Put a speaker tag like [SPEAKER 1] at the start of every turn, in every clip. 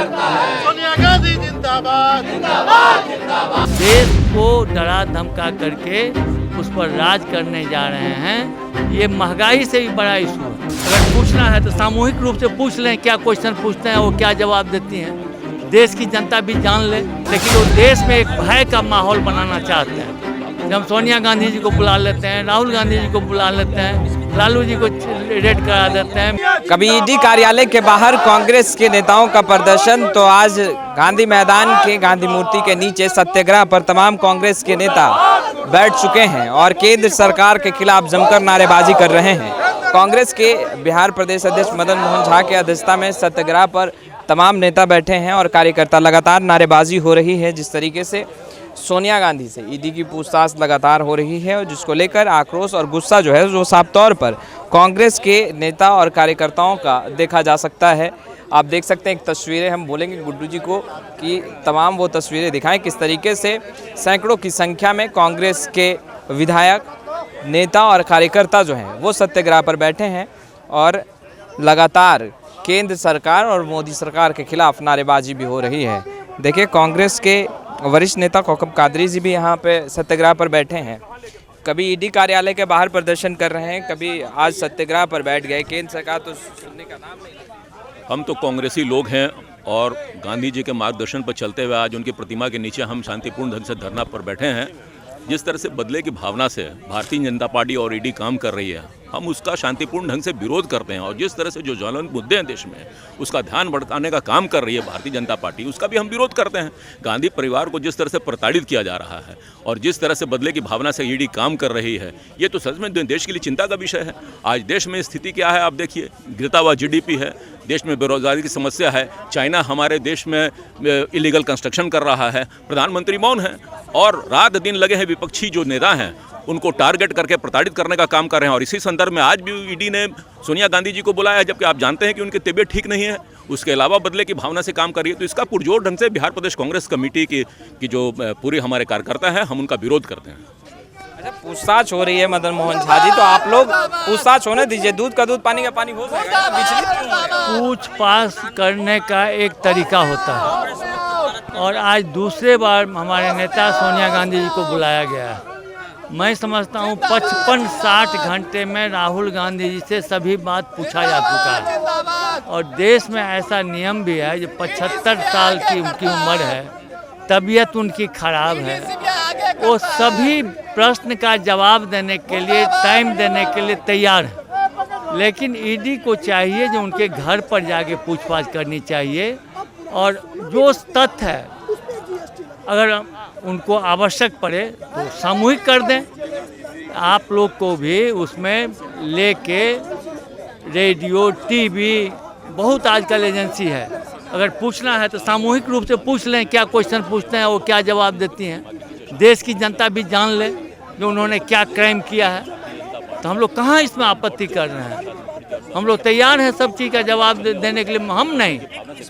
[SPEAKER 1] सोनिया गांधी जिंदाबाद।
[SPEAKER 2] देश को डरा धमका करके उस पर राज करने जा रहे हैं। ये महंगाई से भी बड़ा इशू है। अगर पूछना है तो सामूहिक रूप से पूछ लें, क्या क्वेश्चन पूछते हैं वो क्या जवाब देती हैं। देश की जनता भी जान ले, लेकिन वो देश में एक भय का माहौल बनाना चाहते हैं। जब हम सोनिया गांधी जी को बुला लेते हैं, राहुल गांधी जी को बुला लेते हैं, लालू जी को रेड करा देते हैं।
[SPEAKER 3] कभी ईडी कार्यालय के बाहर कांग्रेस के नेताओं का प्रदर्शन, तो आज गांधी मैदान के गांधी मूर्ति के नीचे सत्याग्रह पर तमाम कांग्रेस के नेता बैठ चुके हैं और केंद्र सरकार के खिलाफ जमकर नारेबाजी कर रहे हैं। कांग्रेस के बिहार प्रदेश अध्यक्ष मदन मोहन झा के अध्यक्षता में सत्याग्रह पर तमाम नेता बैठे हैं और कार्यकर्ता लगातार नारेबाजी हो रही है। जिस तरीके से सोनिया गांधी से ईडी की पूछताछ लगातार हो रही है और जिसको लेकर आक्रोश और गुस्सा जो है वो साफ तौर पर कांग्रेस के नेता और कार्यकर्ताओं का देखा जा सकता है। आप देख सकते हैं एक तस्वीरें, हम बोलेंगे गुड्डू जी को कि तमाम वो तस्वीरें दिखाएं किस तरीके से सैकड़ों की संख्या में कांग्रेस के विधायक, नेता और कार्यकर्ता जो हैं वो सत्याग्रह पर बैठे हैं और लगातार केंद्र सरकार और मोदी सरकार के खिलाफ नारेबाजी भी हो रही है। देखिए, कांग्रेस के वरिष्ठ नेता कौकब कादरी जी भी यहाँ पे सत्याग्रह पर बैठे हैं। कभी ईडी कार्यालय के बाहर प्रदर्शन कर रहे हैं, कभी आज सत्याग्रह पर बैठ गए। केंद्र सरकार तो सुनने का नाम नहीं लेती।
[SPEAKER 4] हम तो कांग्रेसी लोग हैं और गांधी जी के मार्गदर्शन पर चलते हुए आज उनकी प्रतिमा के नीचे हम शांतिपूर्ण ढंग से धरना पर बैठे हैं। जिस तरह से बदले की भावना से भारतीय जनता पार्टी और ईडी काम कर रही है, हम उसका शांतिपूर्ण ढंग से विरोध करते हैं और जिस तरह से जो ज्वलंत मुद्दे हैं देश में उसका ध्यान बढ़ाने का काम कर रही है भारतीय जनता पार्टी, उसका भी हम विरोध करते हैं। गांधी परिवार को जिस तरह से प्रताड़ित किया जा रहा है और जिस तरह से बदले की भावना से ईडी काम कर रही है, ये तो सच में देश के लिए चिंता का विषय है। आज देश में स्थिति क्या है आप देखिए, गिरता हुआ GDP है, देश में बेरोजगारी की समस्या है, चाइना हमारे देश में इलीगल कंस्ट्रक्शन कर रहा है, प्रधानमंत्री मौन है और रात दिन लगे हैं विपक्षी जो नेता हैं उनको टारगेट करके प्रताड़ित करने का काम कर रहे हैं। और इसी संदर्भ में आज भी ईडी ने सोनिया गांधी जी को बुलाया है, जबकि आप जानते हैं कि उनकी तबीयत ठीक नहीं है, उसके अलावा बदले की भावना से काम कर रही है। तो इसका पुरजोर ढंग से बिहार प्रदेश कांग्रेस कमेटी की जो पूरी हमारे कार्यकर्ता हैं, हम उनका विरोध करते हैं।
[SPEAKER 3] अच्छा, पूछताछ हो रही है मदन मोहन झा जी, तो आप लोग पूछताछ होने दीजिए, दूध का दूध पानी का पानी हो जाएगा।
[SPEAKER 2] पूछताछ करने का एक तरीका होता है और आज दूसरे बार हमारे नेता सोनिया गांधी जी को बुलाया गया है। मैं समझता हूँ 55-60 घंटे में राहुल गांधी जी से सभी बात पूछा जा चुका है और देश में ऐसा नियम भी है जो 75 साल की उनकी उम्र है, तबीयत उनकी खराब है, वो सभी प्रश्न का जवाब देने के लिए, टाइम देने के लिए तैयार है। लेकिन ईडी को चाहिए जो उनके घर पर जाके पूछताछ करनी चाहिए और जो तथ्य है अगर उनको आवश्यक पड़े तो सामूहिक कर दें। आप लोग को भी उसमें लेके रेडियो, टीवी, बहुत आजकल एजेंसी है, अगर पूछना है तो सामूहिक रूप से पूछ लें, क्या क्वेश्चन पूछते हैं वो क्या जवाब देती हैं। देश की जनता भी जान ले जो उन्होंने क्या क्राइम किया है। तो हम लोग कहाँ इसमें आपत्ति कर रहे हैं, हम लोग तैयार हैं सब चीज़ का जवाब देने के लिए। हम नहीं,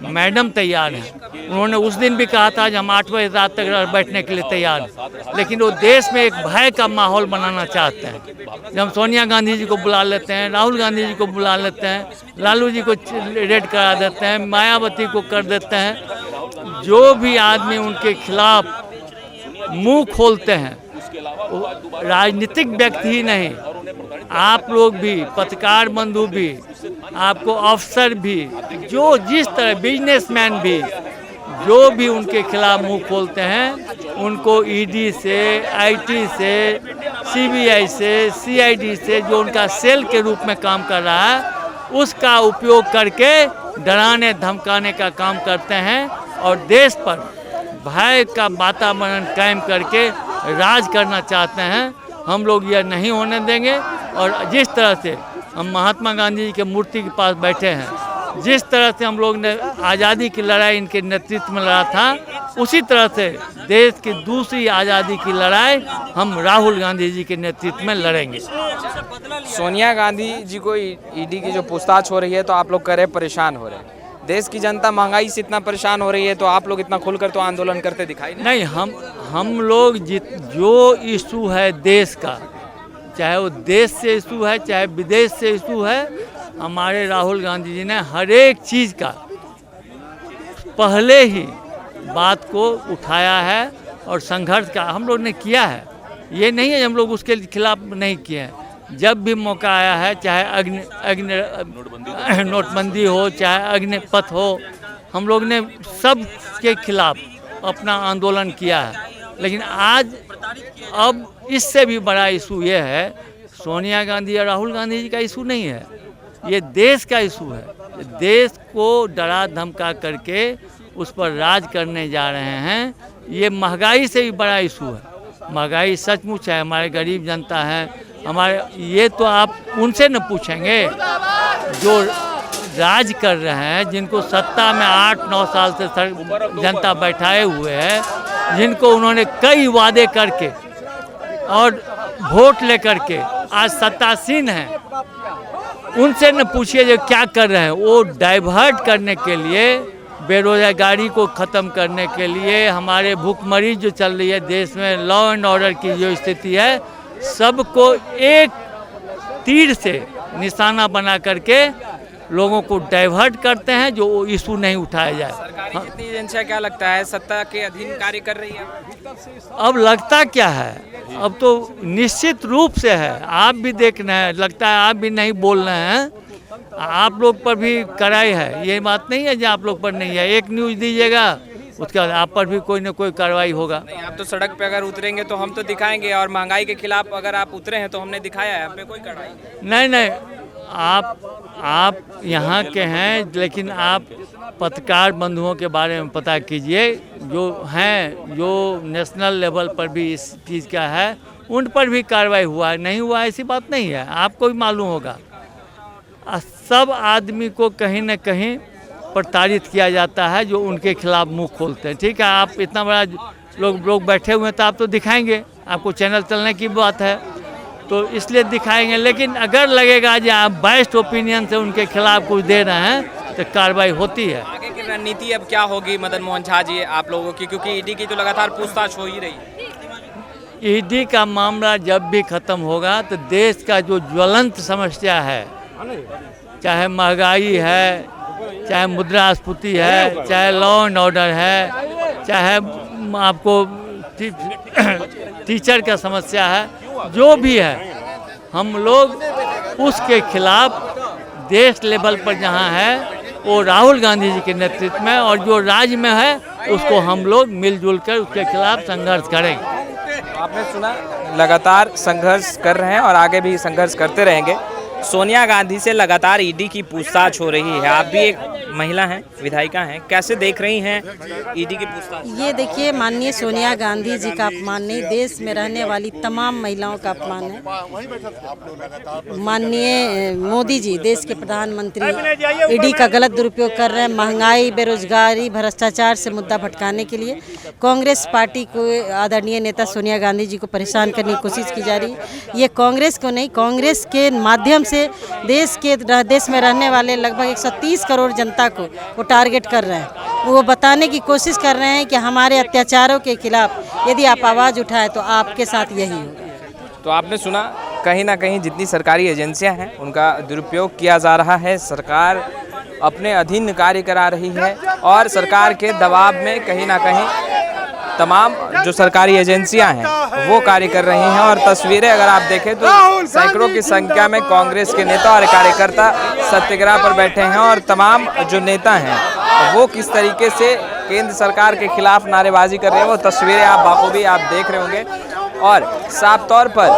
[SPEAKER 2] मैडम तैयार हैं। उन्होंने उस दिन भी कहा था कि हम 8 बजे रात तक बैठने के लिए तैयार हैं, लेकिन वो देश में एक भय का माहौल बनाना चाहते हैं। जब हम सोनिया गांधी जी को बुला लेते हैं, राहुल गांधी जी को बुला लेते हैं, लालू जी को रेड करा देते हैं, मायावती को कर देते हैं, जो भी आदमी उनके खिलाफ मुंह खोलते हैं, राजनीतिक व्यक्ति ही नहीं, आप लोग भी, पत्रकार बंधु भी, आपको अफसर भी, जो जिस तरह बिजनेसमैन भी, जो भी उनके खिलाफ मुंह खोलते हैं, उनको ईडी से, आईटी से, सीबीआई से, सीआईडी से, जो उनका सेल के रूप में काम कर रहा है, उसका उपयोग करके डराने धमकाने का काम करते हैं और देश पर भय का वातावरण कायम करके राज करना चाहते हैं। हम लोग यह नहीं होने देंगे और जिस तरह से हम महात्मा गांधी जी के मूर्ति के पास बैठे हैं, जिस तरह से हम लोग ने आज़ादी की लड़ाई इनके नेतृत्व में लड़ा था, उसी तरह से देश की दूसरी आज़ादी की लड़ाई हम राहुल गांधी जी के नेतृत्व में लड़ेंगे।
[SPEAKER 3] सोनिया गांधी जी को ईडी की जो पूछताछ हो रही है तो आप लोग कह रहे परेशान हो रहे हैं। देश की जनता महंगाई से इतना परेशान हो रही है तो आप लोग इतना खुलकर तो आंदोलन करते दिखाई
[SPEAKER 2] नहीं। हम लोग जो इशू है देश का, चाहे वो देश से इशू है चाहे विदेश से इशू है, हमारे राहुल गांधी जी ने हर एक चीज़ का पहले ही बात को उठाया है और संघर्ष का हम लोग ने किया है। ये नहीं है हम लोग उसके खिलाफ नहीं किए हैं। जब भी मौका आया है, चाहे नोटबंदी हो, चाहे अग्निपथ हो, हम लोग ने सब के खिलाफ अपना आंदोलन किया है। लेकिन आज अब इससे भी बड़ा इशू ये है, सोनिया गांधी या राहुल गांधी जी का इशू नहीं है, ये देश का इशू है। देश को डरा धमका करके उस पर राज करने जा रहे हैं। ये महंगाई से भी बड़ा इशू है। महंगाई सचमुच है, हमारे गरीब जनता है, हमारे ये तो आप उनसे न पूछेंगे जो राज कर रहे हैं, जिनको सत्ता में 8-9 साल से जनता बैठाए हुए है, जिनको उन्होंने कई वादे करके और वोट लेकर के आज सत्तासीन हैं, उनसे न पूछिए जो क्या कर रहे हैं। वो डाइवर्ट करने के लिए, बेरोजगारी को ख़त्म करने के लिए, हमारे भूखमरी जो चल रही है देश में, लॉ एंड ऑर्डर की जो स्थिति है, सबको एक तीर से निशाना बना करके लोगों को डाइवर्ट करते हैं, जो इशू नहीं उठाया जाए।
[SPEAKER 3] सरकारी कितनी एजेंसियां क्या लगता है सत्ता के अधीन कार्य कर रही है?
[SPEAKER 2] अब लगता क्या है, अब तो निश्चित रूप से है। आप भी देख रहे हैं, लगता है आप भी नहीं बोल रहे हैं, आप लोग पर भी कराई है। ये बात नहीं है जो आप लोग पर नहीं है। एक न्यूज़ दीजिएगा, उसके बाद आप पर भी कोई ना कोई कार्रवाई होगा।
[SPEAKER 3] नहीं, आप तो सड़क पे अगर उतरेंगे तो हम तो दिखाएंगे, और महंगाई के खिलाफ अगर आप उतरे हैं तो हमने दिखाया है, हम पे कोई कार्रवाई
[SPEAKER 2] नहीं, आप यहाँ के हैं, लेकिन आप पत्रकार बंधुओं के बारे में पता कीजिए, जो हैं, जो नेशनल लेवल पर भी इस चीज़ का है, उन पर भी कार्रवाई हुआ है, नहीं हुआ ऐसी बात नहीं है, आपको भी मालूम होगा। सब आदमी को कहीं न कहीं प्रताड़ित किया जाता है जो उनके खिलाफ मुंह खोलते हैं। ठीक है, आप इतना बड़ा लोग बैठे हुए हैं तो आप तो दिखाएंगे, आपको चैनल चलने की बात है तो इसलिए दिखाएंगे। लेकिन अगर लगेगा कि आप बाइस्ड ओपिनियन से उनके खिलाफ कुछ दे रहे हैं तो कार्रवाई होती है।
[SPEAKER 3] आगे की रणनीति अब क्या होगी मदन मोहन झा जी आप लोगों की, क्योंकि ईडी की तो लगातार पूछताछ हो ही रही है?
[SPEAKER 2] ईडी का मामला जब भी ख़त्म होगा तो देश का जो ज्वलंत समस्या है, चाहे महंगाई है, चाहे मुद्रास्फीति है, चाहे लॉ एंड ऑर्डर है, चाहे आपको टीचर का समस्या है, जो भी है, हम लोग उसके खिलाफ देश लेवल पर जहाँ है वो राहुल गांधी जी के नेतृत्व में, और जो राज्य में है उसको हम लोग मिलजुल कर उसके खिलाफ संघर्ष करेंगे।
[SPEAKER 3] आपने सुना, लगातार संघर्ष कर रहे हैं और आगे भी संघर्ष करते रहेंगे। सोनिया गांधी से लगातार ईडी की पूछताछ हो रही है। आप भी एक महिला हैं, विधायिका हैं, कैसे देख रही हैं ईडी की पूछताछ?
[SPEAKER 5] ये देखिए, माननीय सोनिया गांधी जी का अपमान नहीं, देश में रहने वाली तमाम महिलाओं का अपमान है। माननीय मोदी जी, देश के प्रधानमंत्री, ईडी का गलत दुरुपयोग कर रहे हैं। महंगाई, बेरोजगारी, भ्रष्टाचार से मुद्दा भटकाने के लिए कांग्रेस पार्टी को, आदरणीय नेता सोनिया गांधी जी को परेशान करने की कोशिश की जा रही है। ये कांग्रेस को नहीं, कांग्रेस के माध्यम से देश में रहने वाले लगभग 130 करोड़ जनता को वो टारगेट कर रहे हैं। वो बताने की कोशिश कर रहे हैं कि हमारे अत्याचारों के खिलाफ यदि आप आवाज़ उठाएं तो आपके साथ यही होगा।
[SPEAKER 3] तो आपने सुना, कहीं ना कहीं जितनी सरकारी एजेंसियां हैं उनका दुरुपयोग किया जा रहा है। सरकार अपने अधीन कार्य करा रही है और सरकार के दबाव में कहीं ना कहीं तमाम जो सरकारी एजेंसियां हैं वो कार्य कर रही हैं। और तस्वीरें अगर आप देखें तो सैकड़ों की संख्या में कांग्रेस के नेता और कार्यकर्ता सत्याग्रह पर बैठे हैं, और तमाम जो नेता हैं वो किस तरीके से केंद्र सरकार के खिलाफ नारेबाजी कर रहे हैं वो तस्वीरें आप बाखूबी आप देख रहे होंगे। और साफ तौर पर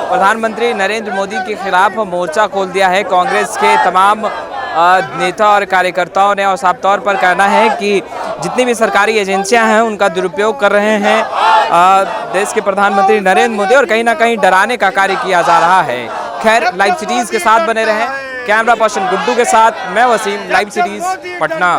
[SPEAKER 3] प्रधानमंत्री नरेंद्र मोदी के खिलाफ मोर्चा खोल दिया है कांग्रेस के तमाम नेता और कार्यकर्ताओं ने, और साफ तौर पर कहना है कि जितनी भी सरकारी एजेंसियां हैं उनका दुरुपयोग कर रहे हैं देश के प्रधानमंत्री नरेंद्र मोदी, और कहीं ना कहीं डराने का कार्य किया जा रहा है। खैर, लाइव सिटीज़ के साथ बने रहें। कैमरा पर्सन गुड्डू के साथ मैं वसीम, लाइव सिटीज़ पटना।